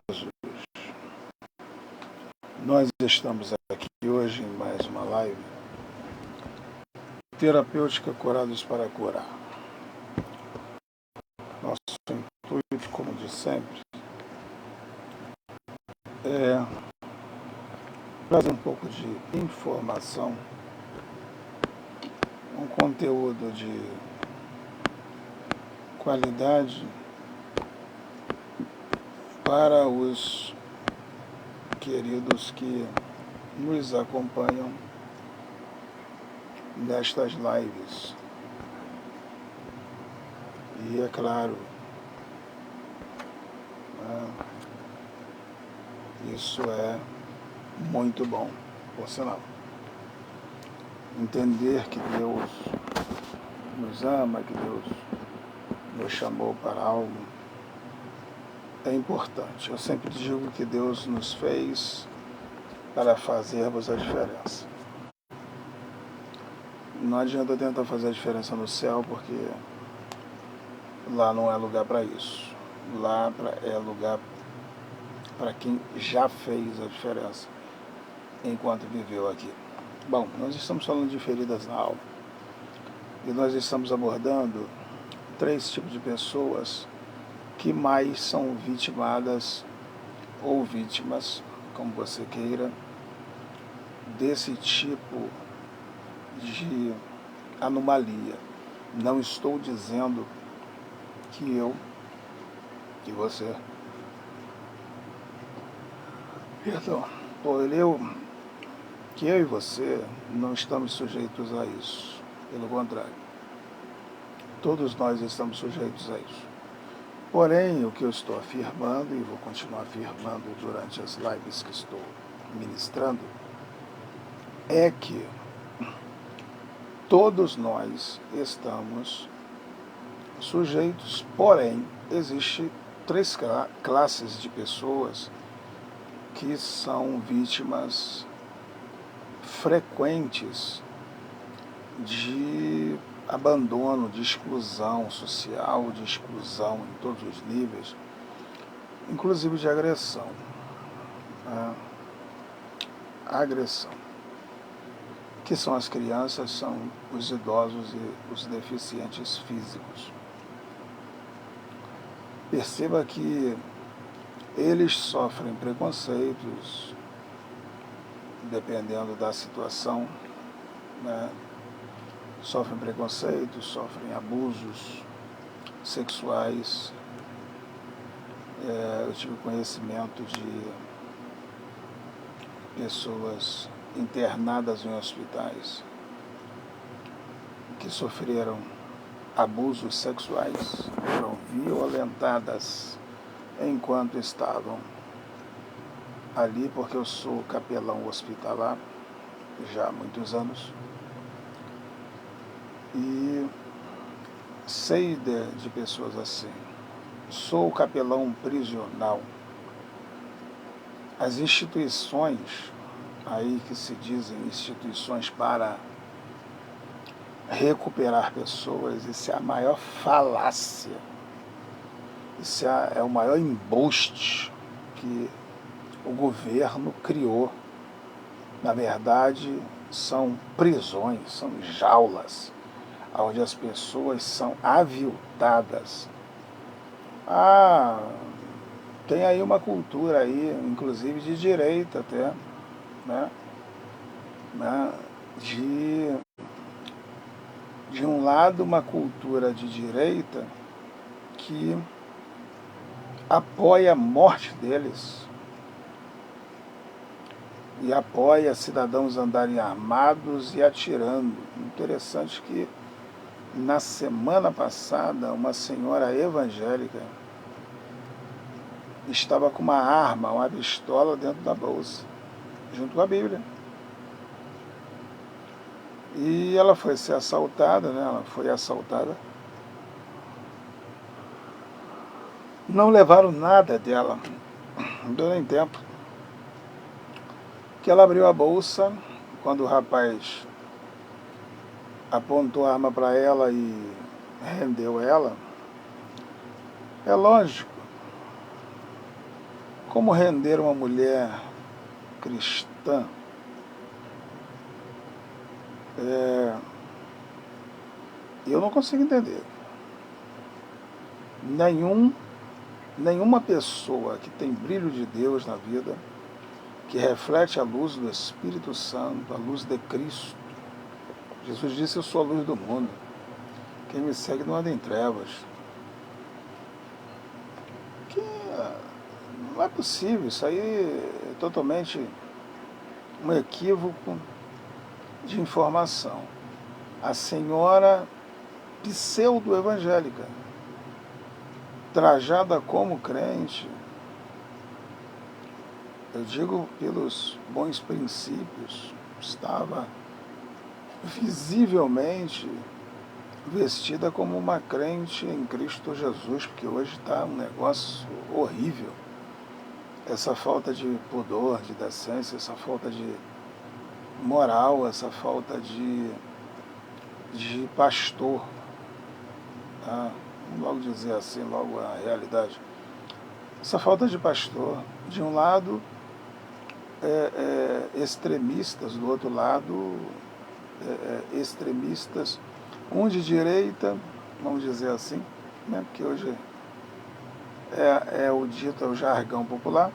Jesus. Nós estamos aqui hoje em mais uma live terapêutica Curados para Curar. Nosso intuito, como de sempre, é trazer um pouco de informação, um conteúdo de qualidade para os queridos que nos acompanham nestas lives. E é claro, isso é muito bom, por sinal. Entender que Deus nos ama, que Deus nos chamou para algo, é importante. Eu sempre digo que Deus nos fez para fazermos a diferença. Não adianta tentar fazer a diferença no céu, porque lá não é lugar para isso. Lá é lugar para quem já fez a diferença enquanto viveu aqui. Bom, nós estamos falando de feridas na alma. E nós estamos abordando 3 tipos de pessoas que mais são vitimadas ou vítimas, como você queira, desse tipo de anomalia. Não estou dizendo que eu, que você, que eu e você não estamos sujeitos a isso. Pelo contrário, todos nós estamos sujeitos a isso. Porém, o que eu estou afirmando, e vou continuar afirmando durante as lives que estou ministrando, é que todos nós estamos sujeitos, porém, existem 3 classes de pessoas que são vítimas frequentes de abandono, de exclusão social, de exclusão em todos os níveis, inclusive de agressão. Agressão. Que são as crianças, são os idosos e os deficientes físicos. Perceba que eles sofrem preconceitos, dependendo da situação, sofrem preconceitos, sofrem abusos sexuais. Eu tive conhecimento de pessoas internadas em hospitais que sofreram abusos sexuais, foram violentadas enquanto estavam ali, porque eu sou capelão hospitalar já há muitos anos e sei de pessoas assim. Sou capelão prisional. As instituições aí que se dizem instituições para recuperar pessoas, isso é a maior falácia. Isso é o maior embuste que o governo criou. Na verdade, são prisões, são jaulas, onde as pessoas são aviltadas. Tem aí uma cultura aí, inclusive de direita até, de um lado uma cultura de direita que apoia a morte deles e apoia cidadãos andarem armados e atirando. Interessante que na semana passada uma senhora evangélica estava com uma arma, uma pistola dentro da bolsa, junto com a Bíblia. E ela foi ser assaltada, ela foi assaltada. Não levaram nada dela, não deu nem tempo. Que ela abriu a bolsa, quando o rapaz apontou a arma para ela e rendeu ela. É lógico Como render uma mulher cristã? Eu não consigo entender. Nenhuma pessoa que tem brilho de Deus na vida, que reflete a luz do Espírito Santo, a luz de Cristo. Jesus disse: eu sou a luz do mundo. Quem me segue não anda em trevas. Não é possível, isso aí é totalmente um equívoco de informação. A senhora pseudo-evangélica, trajada como crente, eu digo pelos bons princípios, estava visivelmente vestida como uma crente em Cristo Jesus, porque hoje está um negócio horrível. Essa falta de pudor, de decência, essa falta de moral, essa falta de pastor. Tá? Vamos logo dizer assim, logo a realidade. Essa falta de pastor, de um lado, extremistas, do outro lado, extremistas, um de direita, vamos dizer assim, né? Porque hoje é o dito, é o jargão popular,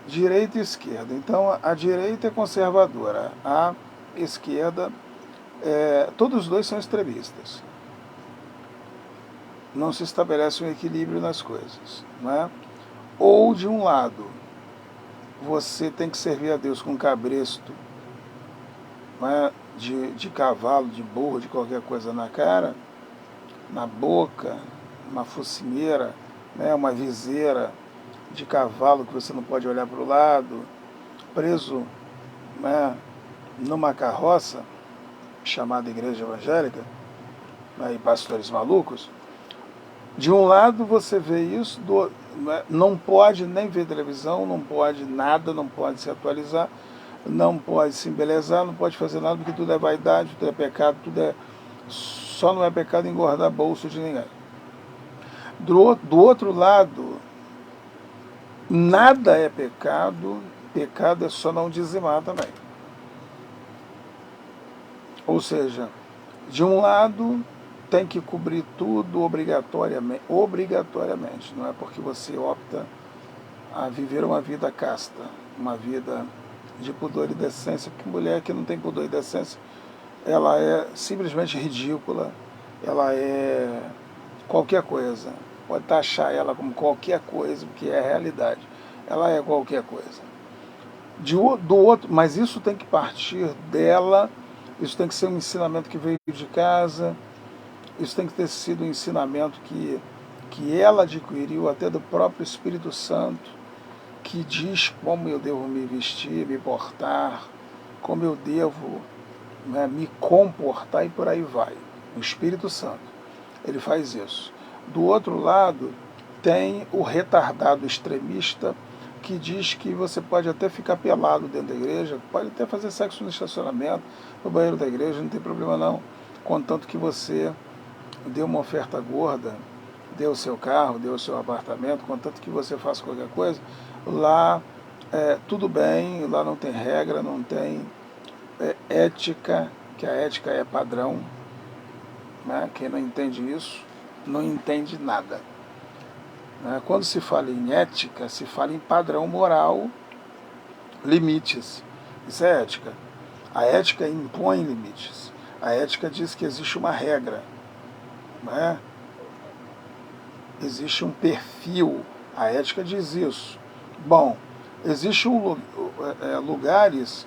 direita e esquerda. Então, a direita é conservadora, a esquerda, todos os dois são extremistas. Não se estabelece um equilíbrio nas coisas, não é? Ou, de um lado, você tem que servir a Deus com cabresto, não é? de cavalo, de burro, de qualquer coisa na cara, na boca, uma focinheira, né? Uma viseira de cavalo que você não pode olhar para o lado, preso, né? Numa carroça, chamada igreja evangélica, né? E pastores malucos. De um lado você vê isso, não pode nem ver televisão, não pode nada, não pode se atualizar, não pode se embelezar, não pode fazer nada, porque tudo é vaidade, tudo é pecado, só não é pecado engordar bolso de ninguém. Do outro lado, nada é pecado, pecado é só não dizimar também. Ou seja, de um lado tem que cobrir tudo obrigatoriamente, não é porque você opta a viver uma vida casta, uma vida de pudor e decência, porque mulher que não tem pudor e decência, ela é simplesmente ridícula, ela é qualquer coisa, pode taxar ela como qualquer coisa, porque é a realidade, ela é qualquer coisa. Do outro, mas isso tem que partir dela, isso tem que ser um ensinamento que veio de casa, isso tem que ter sido um ensinamento que ela adquiriu até do próprio Espírito Santo, que diz como eu devo me vestir, me portar, como eu devo, né, me comportar, e por aí vai. O Espírito Santo, ele faz isso. Do outro lado, tem o retardado extremista, que diz que você pode até ficar pelado dentro da igreja, pode até fazer sexo no estacionamento, no banheiro da igreja, não tem problema não, contanto que você dê uma oferta gorda, dê o seu carro, dê o seu apartamento, contanto que você faça qualquer coisa, lá tudo bem, lá não tem regra, não tem ética, que a ética é padrão, né? Quem não entende isso, não entende nada. Né? Quando se fala em ética, se fala em padrão moral, limites. Isso é ética. A ética impõe limites. A ética diz que existe uma regra. Né? Existe um perfil, a ética diz isso. Bom, existem lugares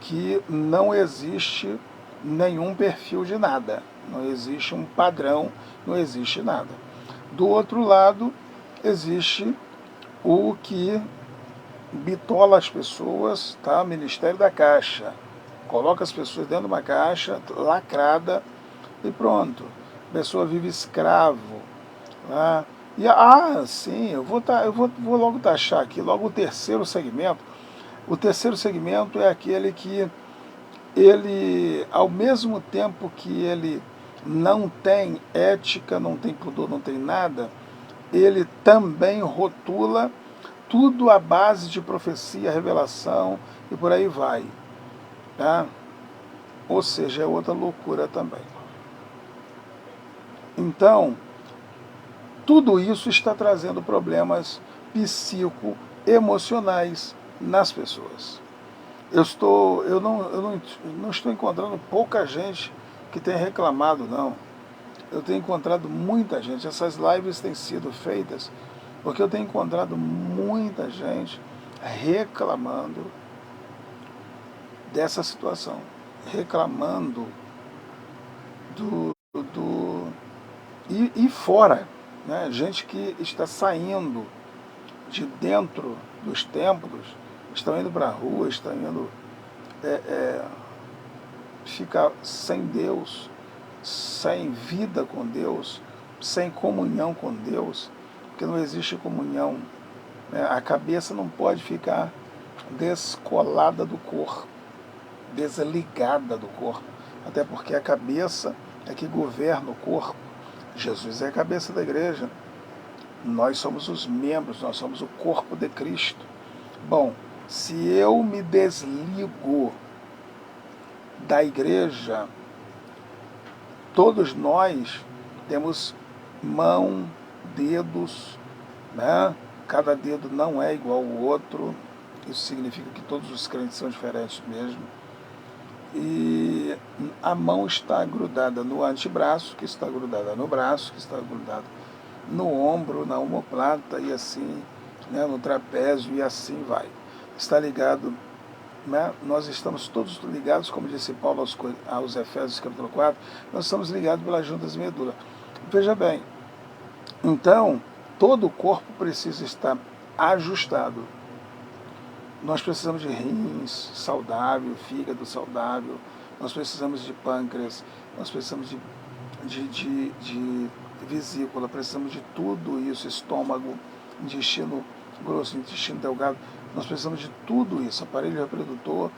que não existe nenhum perfil de nada, não existe um padrão, não existe nada. Do outro lado, existe o que bitola as pessoas, tá? Ministério da Caixa. Coloca as pessoas dentro de uma caixa lacrada e pronto. A pessoa vive escravo. Né? E, sim, eu vou logo taxar aqui, logo o terceiro segmento. O terceiro segmento é aquele que ele, ao mesmo tempo que ele não tem ética, não tem pudor, não tem nada, ele também rotula tudo à base de profecia, revelação e por aí vai. Tá? Ou seja, é outra loucura também. Então, tudo isso está trazendo problemas psicoemocionais nas pessoas. Eu não estou encontrando pouca gente que tem reclamado, não. Eu tenho encontrado muita gente. Essas lives têm sido feitas porque eu tenho encontrado muita gente reclamando dessa situação, reclamando e fora, né? Gente que está saindo de dentro dos templos, estão indo para a rua, estão indo ficar sem Deus, sem vida com Deus, sem comunhão com Deus, porque não existe comunhão. Né? A cabeça não pode ficar descolada do corpo, desligada do corpo, até porque a cabeça é que governa o corpo. Jesus é a cabeça da igreja. Nós somos os membros, nós somos o corpo de Cristo. Bom, se eu me desligo da igreja, todos nós temos mão, dedos, né? Cada dedo não é igual ao outro. Isso significa que todos os crentes são diferentes mesmo. E a mão está grudada no antebraço, que está grudada no braço, que está grudada no ombro, na omoplata e assim, né, no trapézio e assim vai. Está ligado, né? Nós estamos todos ligados, como disse Paulo aos Efésios capítulo 4, nós estamos ligados pelas juntas de medula. Veja bem, então, todo o corpo precisa estar ajustado. Nós precisamos de rins saudável, fígado saudável, nós precisamos de pâncreas, nós precisamos de vesícula, precisamos de tudo isso, estômago, intestino grosso, intestino delgado, nós precisamos de tudo isso, aparelho reprodutor,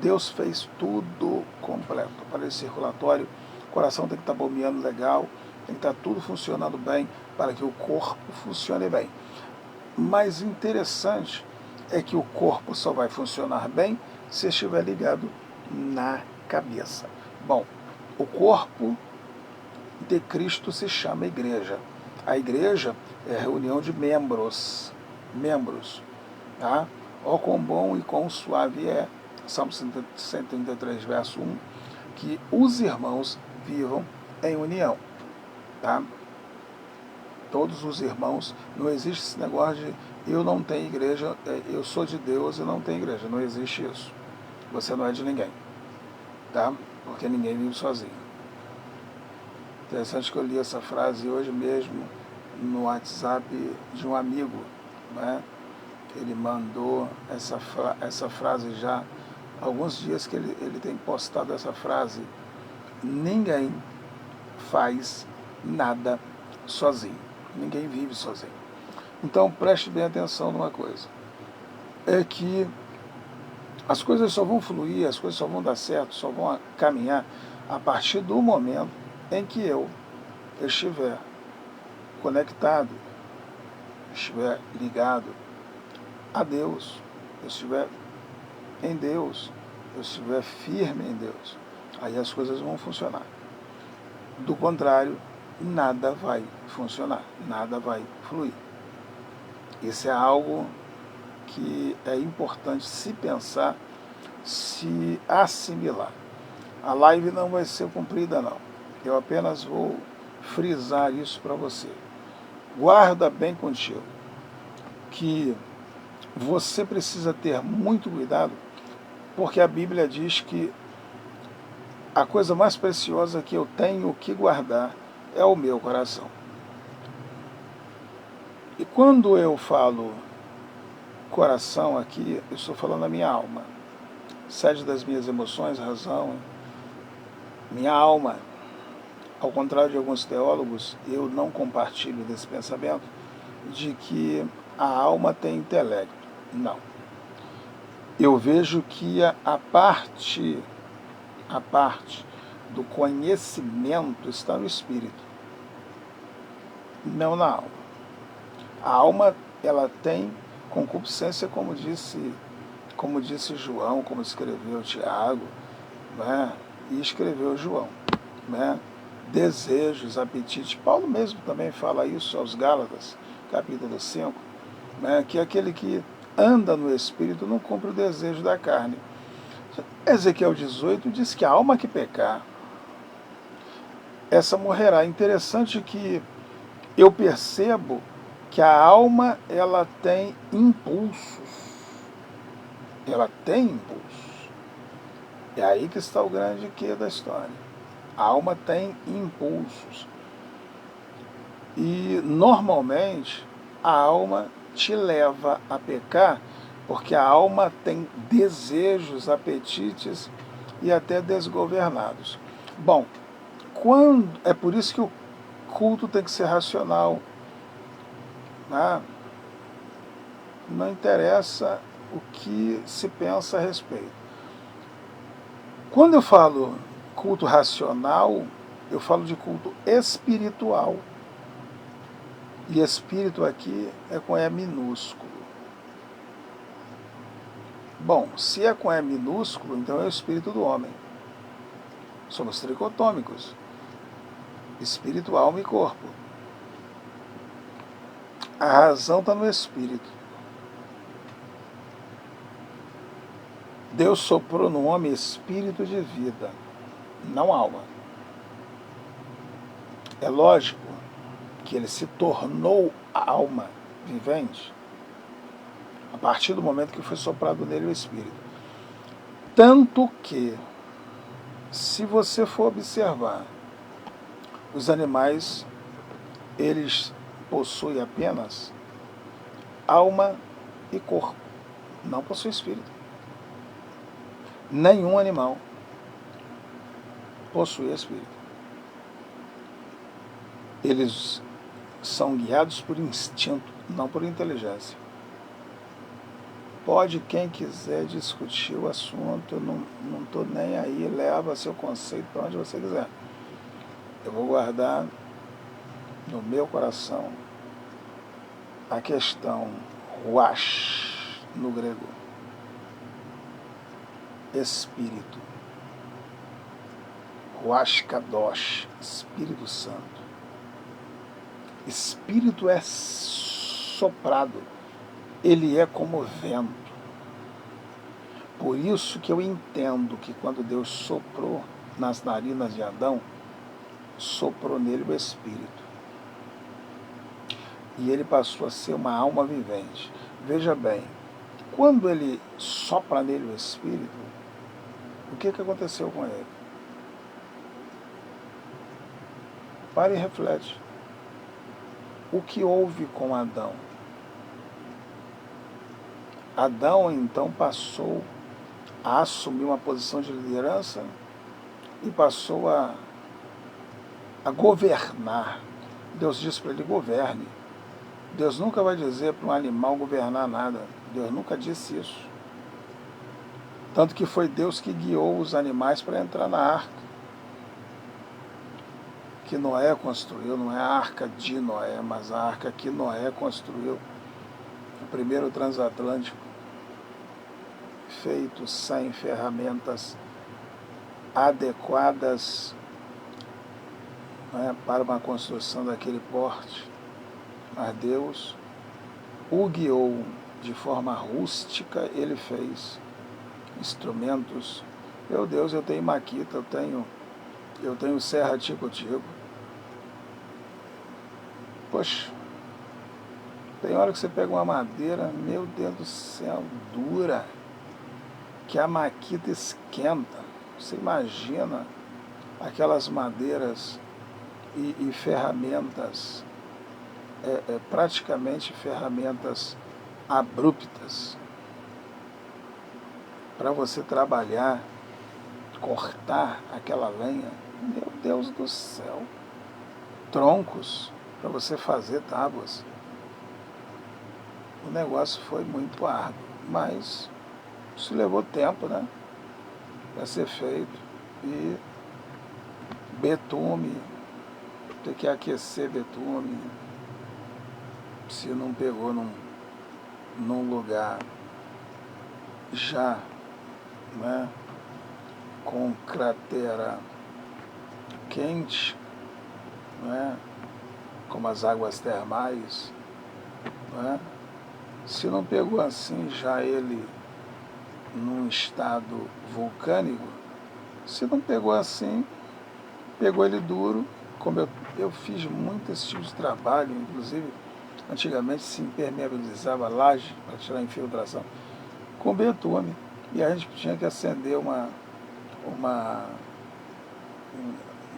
Deus fez tudo completo, aparelho circulatório, o coração tem que estar bombeando legal, tem que estar tudo funcionando bem para que o corpo funcione bem. Mas interessante é que o corpo só vai funcionar bem se estiver ligado na cabeça. Bom, o corpo de Cristo se chama igreja. A igreja é a reunião de membros. Tá? Ó quão bom e quão suave é, Salmo 133, verso 1, que os irmãos vivam em união. Tá? Todos os irmãos, não existe esse negócio de eu não tenho igreja, eu sou de Deus e não tenho igreja. Não existe isso. Você não é de ninguém. Tá? Porque ninguém vive sozinho. Interessante que eu li essa frase hoje mesmo no WhatsApp de um amigo, né? Ele mandou essa frase já há alguns dias que ele tem postado essa frase. Ninguém faz nada sozinho. Ninguém vive sozinho. Então preste bem atenção numa coisa. É que as coisas só vão fluir, as coisas só vão dar certo, só vão caminhar a partir do momento em que eu estiver conectado, estiver ligado a Deus, eu estiver em Deus, eu estiver firme em Deus, aí as coisas vão funcionar. Do contrário, nada vai funcionar, nada vai fluir. Isso é algo que é importante se pensar, se assimilar. A live não vai ser cumprida, não. Eu apenas vou frisar isso para você. Guarda bem contigo que você precisa ter muito cuidado, porque a Bíblia diz que a coisa mais preciosa que eu tenho que guardar é o meu coração. E quando eu falo coração aqui, eu estou falando da minha alma. Sede das minhas emoções, razão, minha alma. Ao contrário de alguns teólogos, eu não compartilho desse pensamento de que a alma tem intelecto. Não. Eu vejo que a parte do conhecimento está no espírito, não na alma. A alma, ela tem Concupiscência, como disse João, como escreveu Tiago, né? E escreveu João, né? Desejos, apetite. Paulo mesmo também fala isso aos Gálatas, capítulo 5, né? Que aquele que anda no Espírito não cumpre o desejo da carne. Ezequiel 18 diz que a alma que pecar, essa morrerá. Interessante que eu percebo que a alma, ela tem impulsos. Ela tem impulsos. É aí que está o grande quê da história. A alma tem impulsos. E, normalmente, a alma te leva a pecar, porque a alma tem desejos, apetites e até desgovernados. Bom, é por isso que o culto tem que ser racional. Né? Não interessa o que se pensa a respeito. Quando eu falo culto racional, eu falo de culto espiritual. E espírito aqui é com E minúsculo. Bom, se é com E minúsculo, então é o espírito do homem. Somos tricotômicos. Espírito, alma e corpo. A razão está no espírito. Deus soprou no homem espírito de vida, não alma. É lógico que ele se tornou alma vivente a partir do momento que foi soprado nele o espírito. Tanto que, se você for observar, os animais, eles possuem apenas alma e corpo, não possuem espírito. Nenhum animal possui espírito. Eles são guiados por instinto, não por inteligência. Pode quem quiser discutir o assunto, eu não estou nem aí, leva seu conceito para onde você quiser. Eu vou guardar no meu coração a questão ruach, no grego, espírito. Ruach Kadosh, Espírito Santo. Espírito é soprado, ele é como vento. Por isso que eu entendo que quando Deus soprou nas narinas de Adão, soprou nele o Espírito. E ele passou a ser uma alma vivente. Veja bem, quando ele sopra nele o Espírito, o que aconteceu com ele? Para e reflete. O que houve com Adão? Adão, então, passou a assumir uma posição de liderança e passou a governar. Deus disse para ele: governe. Deus nunca vai dizer para um animal governar nada. Deus nunca disse isso. Tanto que foi Deus que guiou os animais para entrar na arca. Que Noé construiu, não é a arca de Noé, mas a arca que Noé construiu. O primeiro transatlântico, feito sem ferramentas adequadas, né, para uma construção daquele porte. Mas Deus o guiou de forma rústica, ele fez instrumentos. Meu Deus, eu tenho maquita, eu tenho serra tico-tico. Poxa, tem hora que você pega uma madeira, meu Deus do céu, dura, que a maquita esquenta. Você imagina aquelas madeiras e ferramentas, praticamente ferramentas abruptas, para você trabalhar, cortar aquela lenha. Meu Deus do céu, troncos para você fazer tábuas. O negócio foi muito árduo, mas isso levou tempo, né, para ser feito. E betume, ter que aquecer betume, se não pegou num lugar já, né, com cratera quente, né, como as águas termais, né, se não pegou assim já ele num estado vulcânico, se não pegou assim, pegou ele duro, como eu fiz muito esse tipo de trabalho, inclusive antigamente se impermeabilizava a laje para tirar a infiltração com betume, e a gente tinha que acender um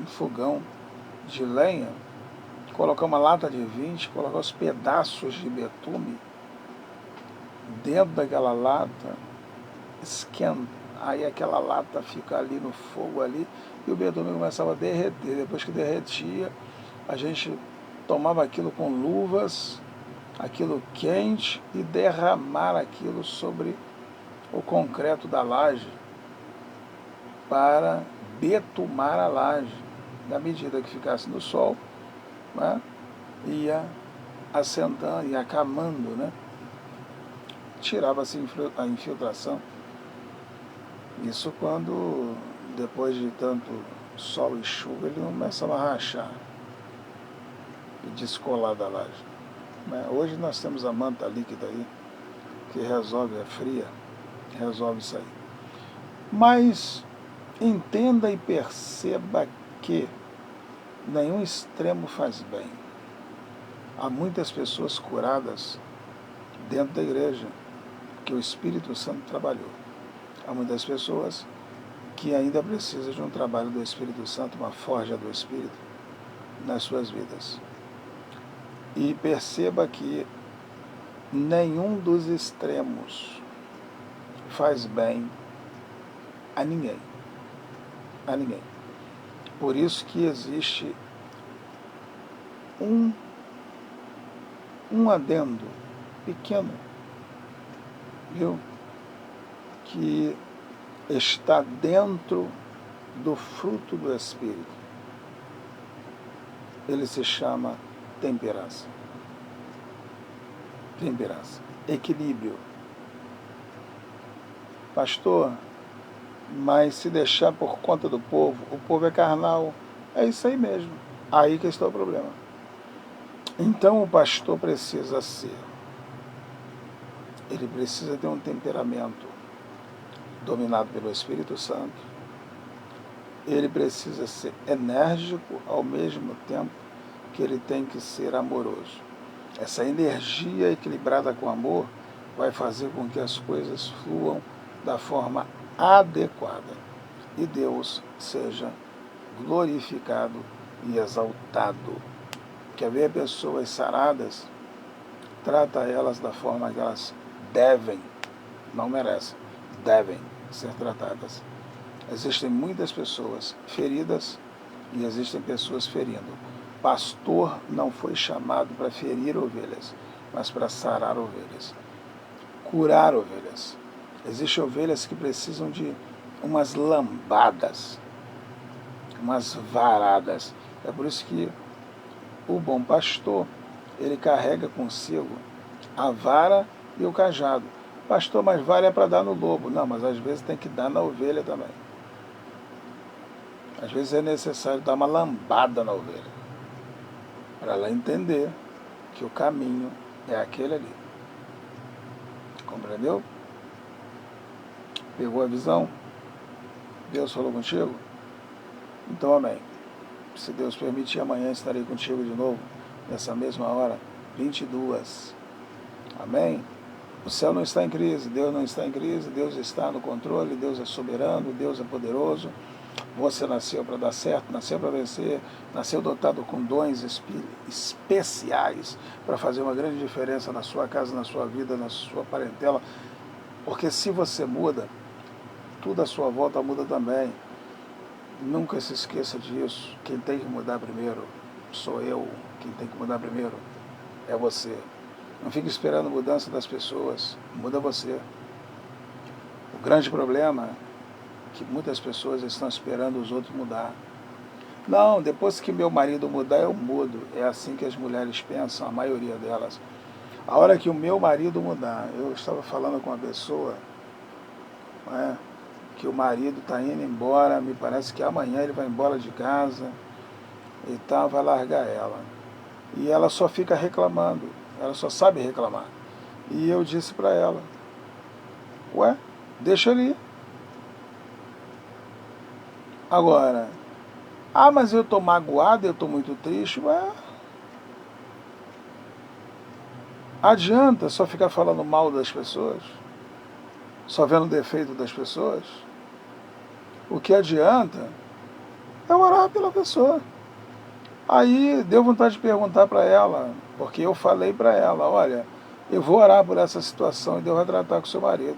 fogão de lenha, colocar uma lata de 20, colocar os pedaços de betume dentro daquela lata, esquenta, aí aquela lata fica ali no fogo ali, e o betume começava a derreter. Depois que derretia, a gente tomava aquilo com luvas, aquilo quente, e derramar aquilo sobre o concreto da laje para betumar a laje. Na medida que ficasse no sol, né, ia assentando, ia acamando, né? Tirava-se a infiltração. Isso quando, depois de tanto sol e chuva, ele não começava a rachar e descolar da laje. Hoje nós temos a manta líquida aí, que resolve, é fria, resolve isso aí. Mas entenda e perceba que nenhum extremo faz bem. Há muitas pessoas curadas dentro da igreja que o Espírito Santo trabalhou. Há muitas pessoas que ainda precisam de um trabalho do Espírito Santo, uma forja do Espírito nas suas vidas. E perceba que nenhum dos extremos faz bem a ninguém. A ninguém. Por isso que existe um adendo pequeno, viu? Que está dentro do fruto do Espírito. Ele se chama temperança. Temperança. Equilíbrio. Pastor, mas se deixar por conta do povo, o povo é carnal. É isso aí mesmo. Aí que está o problema. Então o pastor precisa ser, ele precisa ter um temperamento dominado pelo Espírito Santo, ele precisa ser enérgico ao mesmo tempo que ele tem que ser amoroso. Essa energia equilibrada com amor vai fazer com que as coisas fluam da forma adequada e Deus seja glorificado e exaltado. Quer ver pessoas saradas? Trata elas da forma que elas devem, não merecem, devem ser tratadas. Existem muitas pessoas feridas e existem pessoas ferindo. Pastor não foi chamado para ferir ovelhas, mas para sarar ovelhas, curar ovelhas. Existem ovelhas que precisam de umas lambadas, umas varadas. É por isso que o bom pastor, ele carrega consigo a vara e o cajado. Pastor, mas vara é para dar no lobo. Não, mas às vezes tem que dar na ovelha também. Às vezes é necessário dar uma lambada na ovelha, para ela entender que o caminho é aquele ali. Compreendeu? Pegou a visão? Deus falou contigo? Então, amém. Se Deus permitir, amanhã estarei contigo de novo, nessa mesma hora, 22. Amém? O céu não está em crise, Deus não está em crise, Deus está no controle, Deus é soberano, Deus é poderoso. Você nasceu para dar certo, nasceu para vencer, nasceu dotado com dons especiais para fazer uma grande diferença na sua casa, na sua vida, na sua parentela. Porque se você muda, tudo à sua volta muda também. Nunca se esqueça disso. Quem tem que mudar primeiro sou eu. Quem tem que mudar primeiro é você. Não fique esperando a mudança das pessoas. Muda você. O grande problema é que muitas pessoas estão esperando os outros mudar. Não, depois que meu marido mudar, eu mudo. É assim que as mulheres pensam, a maioria delas. A hora que o meu marido mudar, eu estava falando com uma pessoa, né, que o marido está indo embora, me parece que amanhã ele vai embora de casa e tal, vai largar ela. E ela só fica reclamando, ela só sabe reclamar. E eu disse para ela, ué, deixa ele ir. Agora, mas eu estou magoado, eu estou muito triste, ué. Adianta só ficar falando mal das pessoas? Só vendo o defeito das pessoas? O que adianta é orar pela pessoa. Aí deu vontade de perguntar para ela, porque eu falei para ela, olha, eu vou orar por essa situação e Deus vai tratar com o seu marido.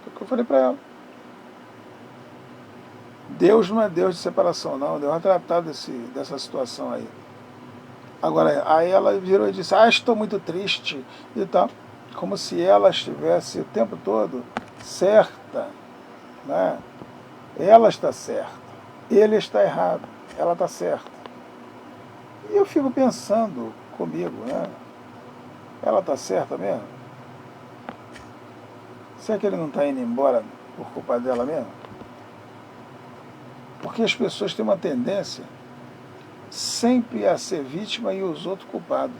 Foi o que eu falei para ela. Deus não é Deus de separação, não. Deus vai tratar dessa situação aí. Agora, aí ela virou e disse, estou muito triste e tal. Como se ela estivesse o tempo todo certa, né? Ela está certa, ele está errado, ela está certa. E eu fico pensando comigo, né? Ela está certa mesmo? Será que ele não está indo embora por culpa dela mesmo? Porque as pessoas têm uma tendência sempre a ser vítima e os outros culpados.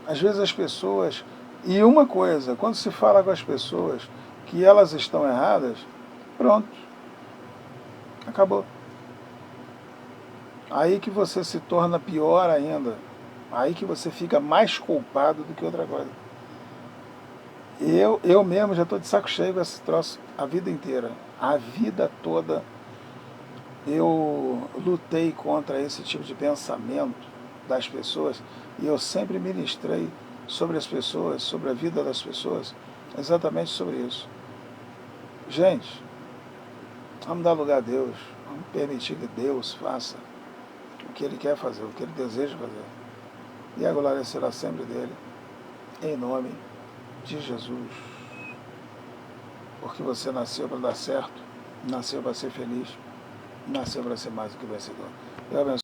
Às vezes as pessoas... E uma coisa, quando se fala com as pessoas que elas estão erradas, pronto, acabou. Aí que você se torna pior ainda. Aí que você fica mais culpado do que outra coisa. Eu mesmo já estou de saco cheio com esse troço a vida inteira. A vida toda eu lutei contra esse tipo de pensamento das pessoas e eu sempre ministrei sobre as pessoas, sobre a vida das pessoas, exatamente sobre isso. Gente, vamos dar lugar a Deus, vamos permitir que Deus faça o que Ele quer fazer, o que Ele deseja fazer. E a glória será sempre dele, em nome de Jesus. Porque você nasceu para dar certo, nasceu para ser feliz, nasceu para ser mais do que vencedor. Eu abençoe.